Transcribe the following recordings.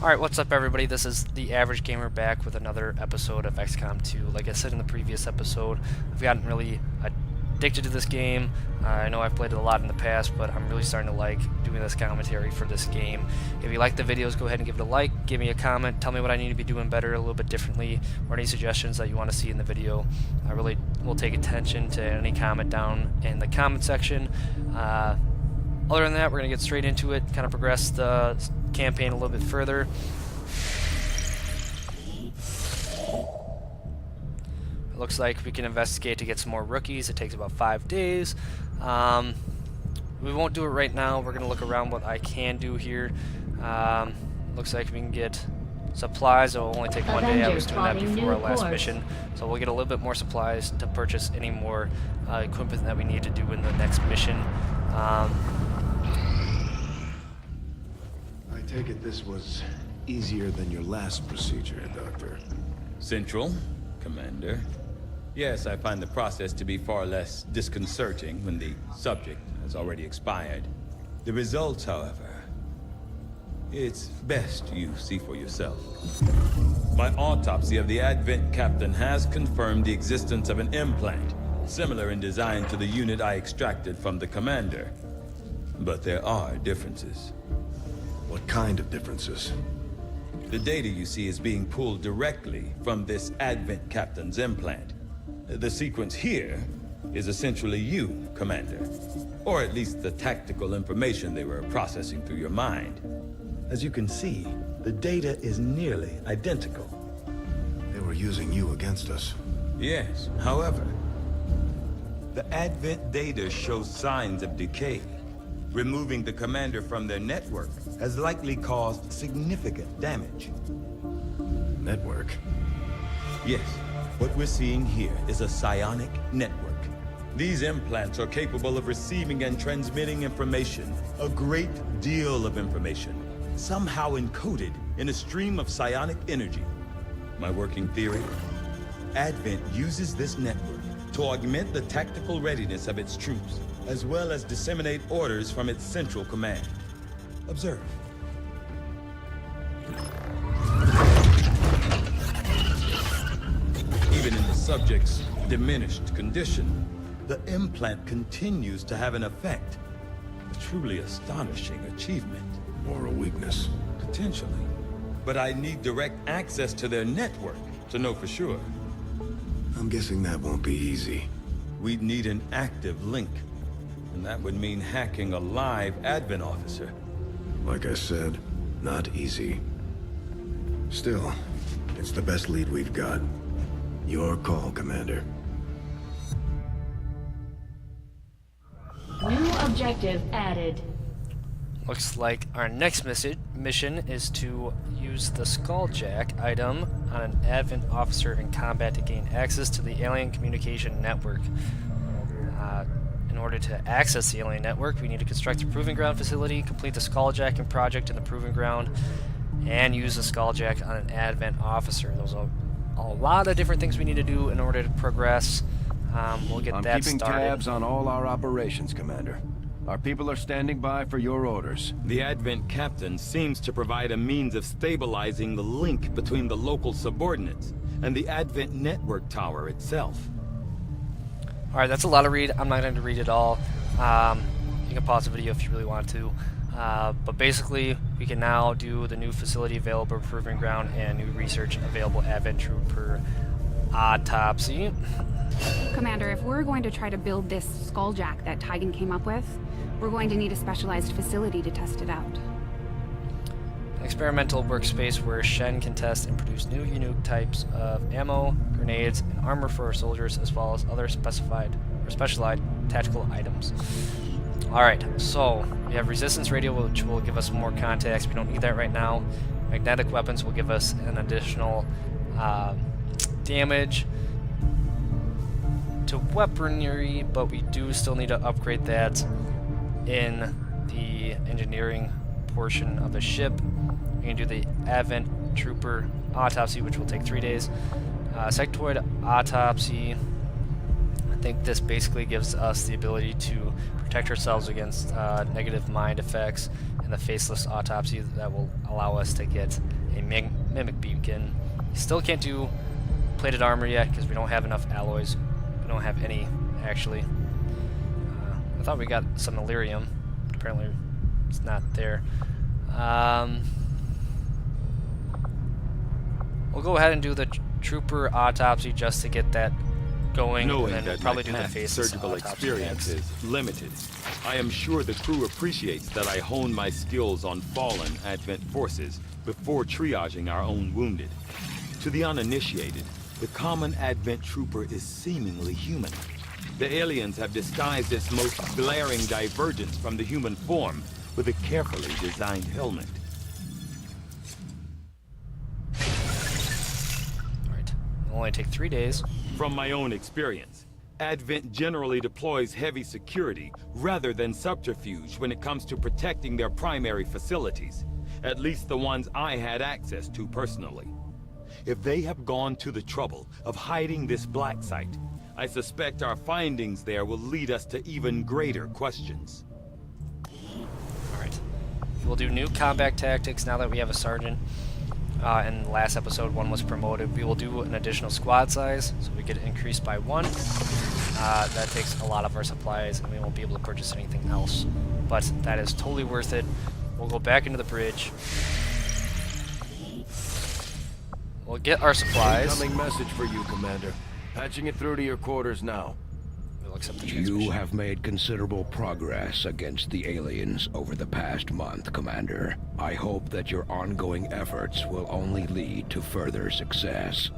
Alright, what's up everybody? This is the Average Gamer back with another episode of XCOM 2. Like I said in the previous episode, I've gotten really addicted to this game. I know I've played it a lot in the past, but I'm really starting to like doing this commentary for this game. If you like the videos, go ahead and give it a like, give me a comment, tell me what I need to be doing better, a little bit differently, or any suggestions that you want to see in the video. I really will take attention to any comment down in the comment section. Other than that, we're going to get straight into it, kind of progress the campaign a little bit further. It looks like we can investigate to get some more rookies. It takes about 5 days. We won't do it right now. We're going to look around what I can do here. Looks like we can get supplies. It will only take 1 day. I was doing that before our last mission. So we'll get a little bit more supplies to purchase any more equipment that we need to do in the next mission. I take it this was easier than your last procedure, Doctor. Central, Commander. Yes, I find the process to be far less disconcerting when the subject has already expired. The results, however, it's best you see for yourself. My autopsy of the Advent Captain has confirmed the existence of an implant, similar in design to the unit I extracted from the Commander. But there are differences. What kind of differences? The data you see is being pulled directly from this Advent Captain's implant. The sequence here is essentially you, Commander. Or at least the tactical information they were processing through your mind. As you can see, the data is nearly identical. They were using you against us. Yes, however, the Advent data shows signs of decay. Removing the Commander from their network has likely caused significant damage. Network? Yes, what we're seeing here is a psionic network. These implants are capable of receiving and transmitting information, a great deal of information, somehow encoded in a stream of psionic energy. My working theory? Advent uses this network to augment the tactical readiness of its troops, as well as disseminate orders from its central command. Observe. Even in the subject's diminished condition, the implant continues to have an effect. A truly astonishing achievement. Or a weakness? Potentially. But I need direct access to their network to know for sure. I'm guessing that won't be easy. We'd need an active link. And that would mean hacking a live Advent officer. Like I said, not easy. Still, it's the best lead we've got. Your call, Commander. New objective added. Looks like our next mission is to use the Skulljack item on an Advent officer in combat to gain access to the alien communication network. In order to access the alien network, we need to construct a Proving Ground facility, complete the Skulljacking project in the Proving Ground, and use the Skulljack on an Advent officer. Those are a lot of different things we need to do in order to progress. We'll get that started. I'm keeping tabs on all our operations, Commander. Our people are standing by for your orders. The Advent Captain seems to provide a means of stabilizing the link between the local subordinates and the Advent network tower itself. Alright, that's a lot of read. I'm not going to read it all. You can pause the video if you really want to. But basically, we can now do the new facility available Proving Ground and new research available Advent Trooper Autopsy. Commander, if we're going to try to build this Skulljack that Tigan came up with, we're going to need a specialized facility to test it out. An experimental workspace where Shen can test and produce new unique types of ammo, grenades, and armor for our soldiers, as well as other specified or specialized tactical items. Alright, so we have resistance radio, which will give us more contacts. We don't need that right now. Magnetic weapons will give us an additional damage to weaponry, but we do still need to upgrade that in the engineering portion of the ship. We can do the Advent Trooper Autopsy, which will take 3 days. Sectoid Autopsy, I think this basically gives us the ability to protect ourselves against negative mind effects and the faceless autopsy that will allow us to get a mimic beacon. You still can't do plated armor yet because we don't have enough alloys. We don't have any, actually. I thought we got some Illyrium. Apparently it's not there. We'll go ahead and do the trooper autopsy just to get that going, Knowing and then that probably my do the past faceless surgical autopsy experience next. is limited, I am sure the crew appreciates that I hone my skills on fallen Advent forces before triaging our own wounded. To the uninitiated, the common Advent trooper is seemingly human. The aliens have disguised its most glaring divergence from the human form with a carefully designed helmet. Alright, it'll only take 3 days. From my own experience, Advent generally deploys heavy security rather than subterfuge when it comes to protecting their primary facilities, at least the ones I had access to personally. If they have gone to the trouble of hiding this black site, I suspect our findings there will lead us to even greater questions. Alright. We'll do new combat tactics now that we have a sergeant. In the last episode, one was promoted. We will do an additional squad size, so we get increased by 1. That takes a lot of our supplies, and we won't be able to purchase anything else. But that is totally worth it. We'll go back into the bridge. We'll get our supplies. Incoming message for you, Commander. Patching it through to your quarters now. We'll accept the You transmission. have made considerable progress against the aliens over the past month, Commander. I hope that your ongoing efforts will only lead to further success.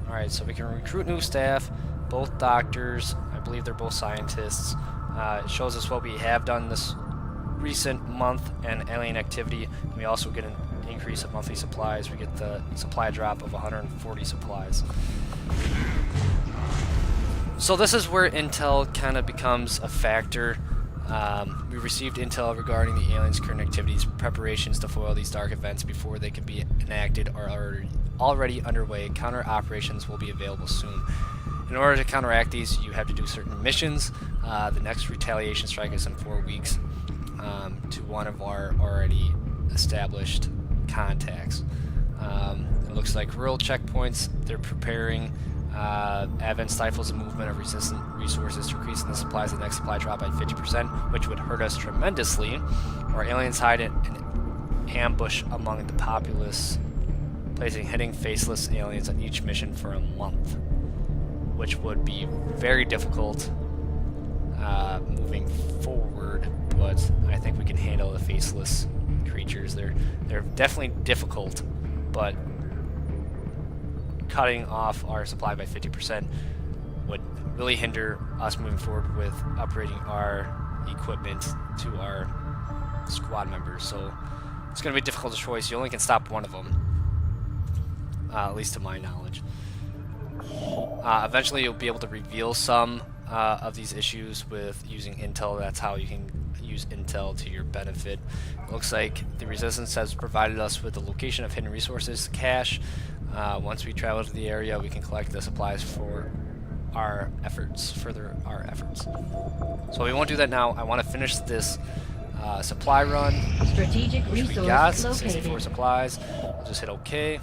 Alright, so we can recruit new staff, both doctors. I believe they're both scientists. It shows us what we have done this recent month and alien activity. We also get an increase of monthly supplies. We get the supply drop of 140 supplies. So this is where intel kind of becomes a factor. We received intel regarding the aliens' current activities. Preparations to foil these dark events before they can be enacted are already underway. Counter operations will be available soon. In order to counteract these, you have to do certain missions. The next retaliation strike is in 4 weeks to one of our already established contacts. It looks like rural checkpoints. They're preparing. Advent stifles the movement of resistant resources to increase the supplies of the next supply drop by 50%, which would hurt us tremendously. Or aliens hide an ambush among the populace, placing hidden faceless aliens on each mission for a month, which would be very difficult moving forward, but I think we can handle the faceless creatures. They're definitely difficult, but cutting off our supply by 50% would really hinder us moving forward with upgrading our equipment to our squad members. So it's going to be a difficult choice. You only can stop one of them, at least to my knowledge. Eventually you'll be able to reveal some of these issues with using intel. That's how you can use intel to your benefit. It looks like the Resistance has provided us with the location of hidden resources, cache. Once we travel to the area, we can collect the supplies for our efforts, further our efforts. So we won't do that now. I want to finish this supply run, Strategic which we resource got, located. 64 supplies. We'll just hit OK.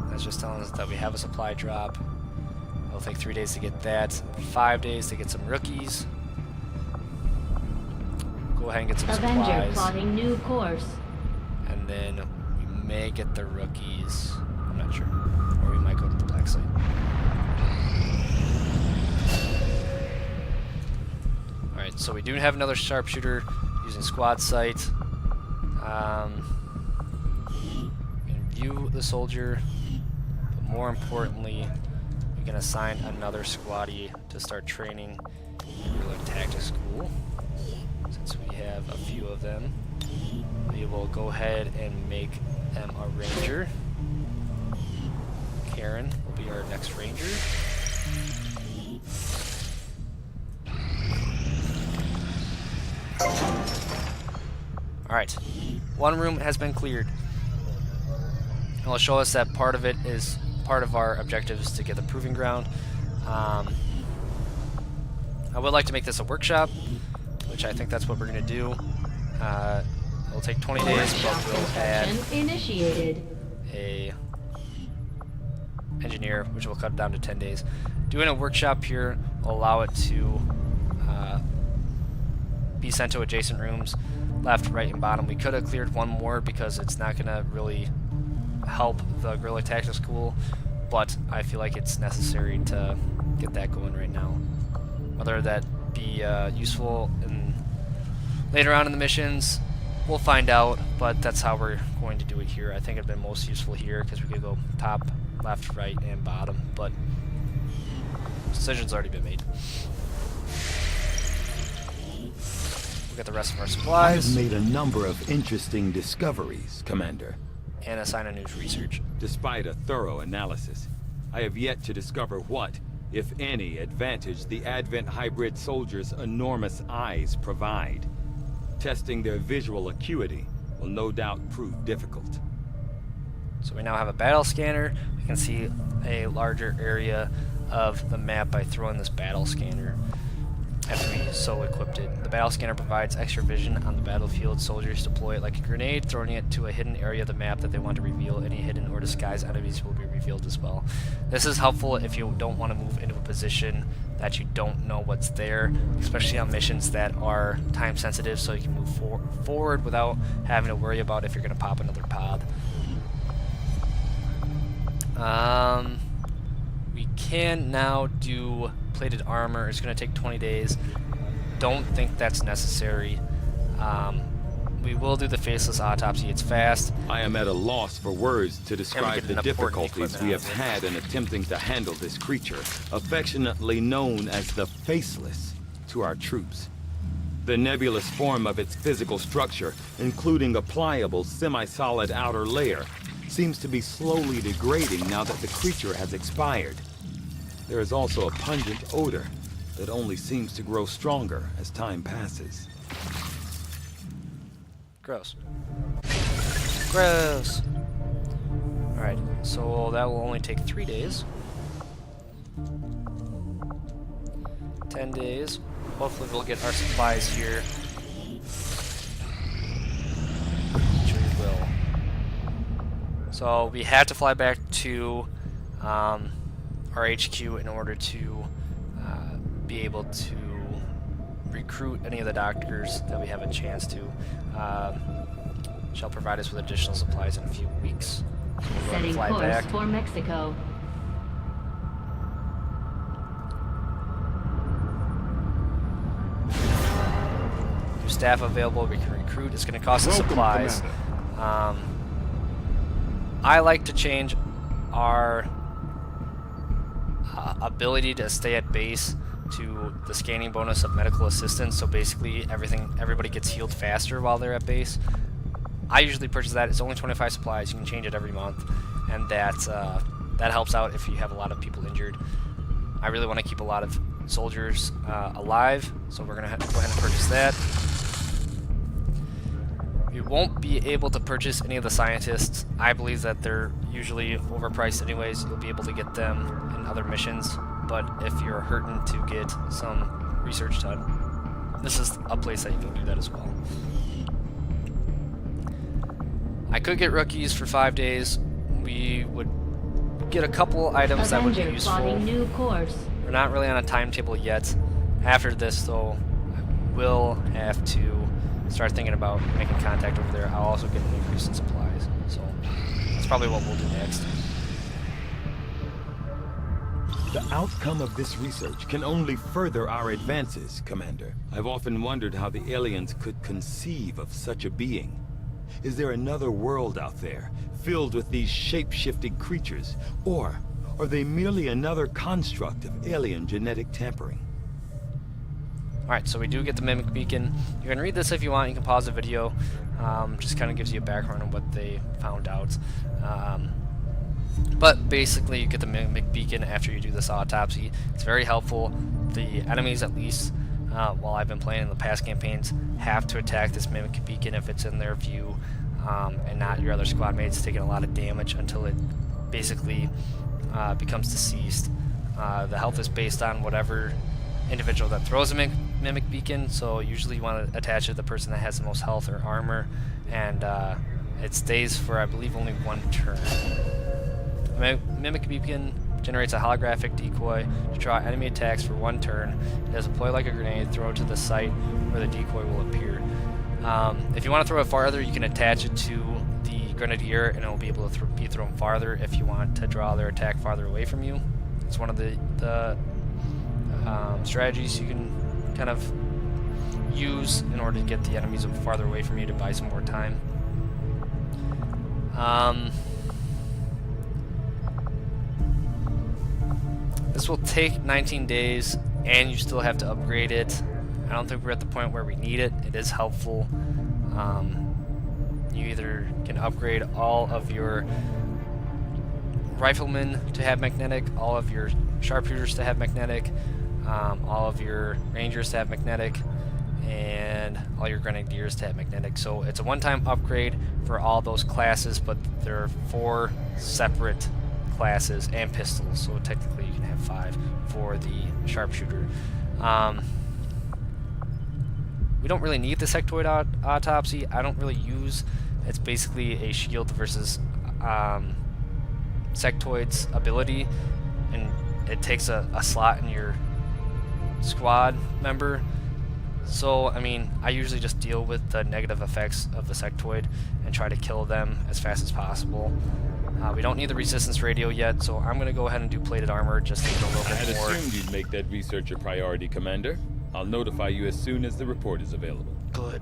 That's just telling us that we have a supply drop. It'll take 3 days to get that, 5 days to get some rookies. Go ahead and get some Avenger supplies. plotting new course. And then we may get the rookies. I'm not sure. Or we might go to the black site. Alright, so we do have another sharpshooter using squad sight. We can view the soldier, but more importantly, we can assign another squaddie to start training in tactics school. Since we have a few of them, we will go ahead and make them a ranger. Karen will be our next ranger. Alright, one room has been cleared. It will show us that part of our objective is to get the proving ground. I would like to make this a workshop, which I think that's what we're going to do. It'll take 20 days, but we'll add Initiated. a engineer, which will cut it down to 10 days. Doing a workshop here will allow it to be sent to adjacent rooms, left, right, and bottom. We could have cleared one more because it's not going to really help the Guerrilla Tactics School, but I feel like it's necessary to get that going right now. Whether that be useful later on in the missions, we'll find out, but that's how we're going to do it here. I think it'd been most useful here because we could go top, left, right, and bottom, but decision's already been made. We'll get the rest of our I supplies. have made a number of interesting discoveries, Commander. And assign a new research. Despite a thorough analysis, I have yet to discover what, if any, advantage the Advent hybrid soldiers' enormous eyes provide. Testing their visual acuity will no doubt prove difficult. So we now have a battle scanner. We can see a larger area of the map by throwing this battle scanner after we so equipped it. The battle scanner provides extra vision on the battlefield. Soldiers deploy it like a grenade, throwing it to a hidden area of the map that they want to reveal. Any hidden or disguised enemies will be revealed as well. This is helpful if you don't want to move into a position that you don't know what's there, especially on missions that are time sensitive, so you can move forward without having to worry about if you're going to pop another pod. We can now do plated armor. It's going to take 20 days. Don't think that's necessary. We will do the faceless autopsy. It's fast. I am at a loss for words to And we describe get the an important difficulties equipment we out have of it. had in attempting to handle this creature, affectionately known as the Faceless to our troops. The nebulous form of its physical structure, including a pliable, semi-solid outer layer, seems to be slowly degrading now that the creature has expired. There is also a pungent odor that only seems to grow stronger as time passes. Gross. Gross. Alright, so that will only take 3 days. 10 days. Hopefully we'll get our supplies here. Which we will. So we have to fly back to our HQ in order to be able to recruit any of the doctors that we have a chance to. Shall provide us with additional supplies in a few weeks. So we'll Setting fly course back. for Mexico. New staff available. We can recruit. It's going to cost us supplies. I like to change our ability to stay at base to the scanning bonus of medical assistance. So basically, everybody gets healed faster while they're at base. I usually purchase that. It's only 25 supplies. You can change it every month, and that helps out if you have a lot of people injured. I really want to keep a lot of soldiers alive, so we're gonna have to go ahead and purchase that. We won't be able to purchase any of the scientists. I believe that they're usually overpriced anyways. You'll be able to get them in other missions, but if you're hurting to get some research done, this is a place that you can do that as well. I could get rookies for 5 days. We would get a couple items that would be Avenger useful. plotting new course. We're not really on a timetable yet. After this, though, I will have to start thinking about making contact over there. I'll also get an increase in supplies. So that's probably what we'll do next. The outcome of this research can only further our advances, Commander. I've often wondered how the aliens could conceive of such a being. Is there another world out there, filled with these shape-shifting creatures? Or are they merely another construct of alien genetic tampering? Alright, so we do get the Mimic Beacon. You can read this if you want. You can pause the video. Just kind of gives you a background on what they found out. But basically, you get the Mimic Beacon after you do this autopsy. It's very helpful. The enemies, at least while I've been playing in the past campaigns, have to attack this Mimic Beacon if it's in their view. and not your other squad mates taking a lot of damage until it basically becomes deceased. The health is based on whatever individual that throws a mimic beacon, so usually you want to attach it to the person that has the most health or armor, and it stays for, I believe, only 1 turn. Mimic beacon generates a holographic decoy to draw enemy attacks for 1 turn. It does deploy like a grenade, throw it to the site where the decoy will appear. If you want to throw it farther, you can attach it to the grenadier, and it will be able to be thrown farther if you want to draw their attack farther away from you. It's one of the strategies you can kind of use in order to get the enemies farther away from you to buy some more time. This will take 19 days, and you still have to upgrade it. I don't think we're at the point where we need it. It is helpful. You either can upgrade all of your riflemen to have magnetic, all of your sharpshooters to have magnetic, all of your rangers to have magnetic, and all your grenadiers to have magnetic. So it's a one-time upgrade for all those classes, but there are 4 separate classes and pistols, so technically you can have 5 for the sharpshooter. We don't really need the sectoid autopsy. I don't really use. It's basically a shield versus sectoid's ability, and it takes a slot in your squad member. So I mean, I usually just deal with the negative effects of the sectoid and try to kill them as fast as possible. We don't need the resistance radio yet, so I'm going to go ahead and do plated armor just to get a little I had bit more. assumed you'd make that research a priority, Commander. I'll notify you as soon as the report is available. Good.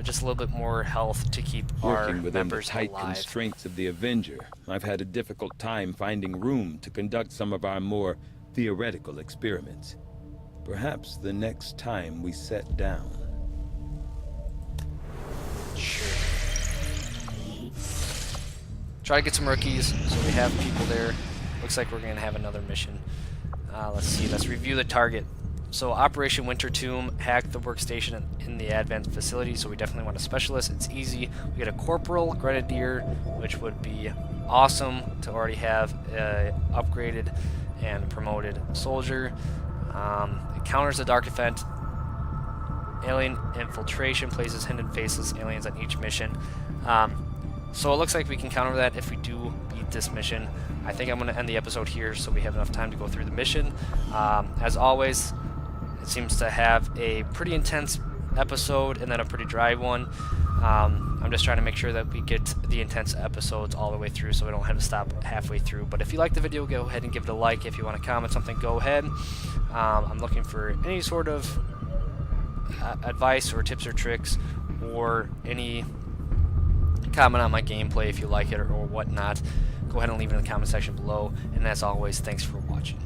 Just a little bit more health to keep our Working within the members tight alive. constraints of the Avenger, I've had a difficult time finding room to conduct some of our more theoretical experiments. Perhaps the next time we sit down. Sure. Try to get some rookies, so we have people there. Looks like we're going to have another mission. Let's see, let's review the target. So Operation Winter Tomb, hack the workstation in the advanced facility, so we definitely want a specialist. It's easy. We get a corporal, grenadier, which would be awesome to already have a upgraded and promoted soldier. It counters the dark event. Alien infiltration places hidden faceless aliens on each mission. So it looks like we can counter that if we do beat this mission. I think I'm going to end the episode here so we have enough time to go through the mission. As always, it seems to have a pretty intense episode and then a pretty dry one. I'm just trying to make sure that we get the intense episodes all the way through so we don't have to stop halfway through. But if you like the video, go ahead and give it a like. If you want to comment something, go ahead. I'm looking for any sort of advice or tips or tricks, or any comment on my gameplay if you like it or whatnot. Go ahead and leave it in the comment section below. And as always, thanks for watching.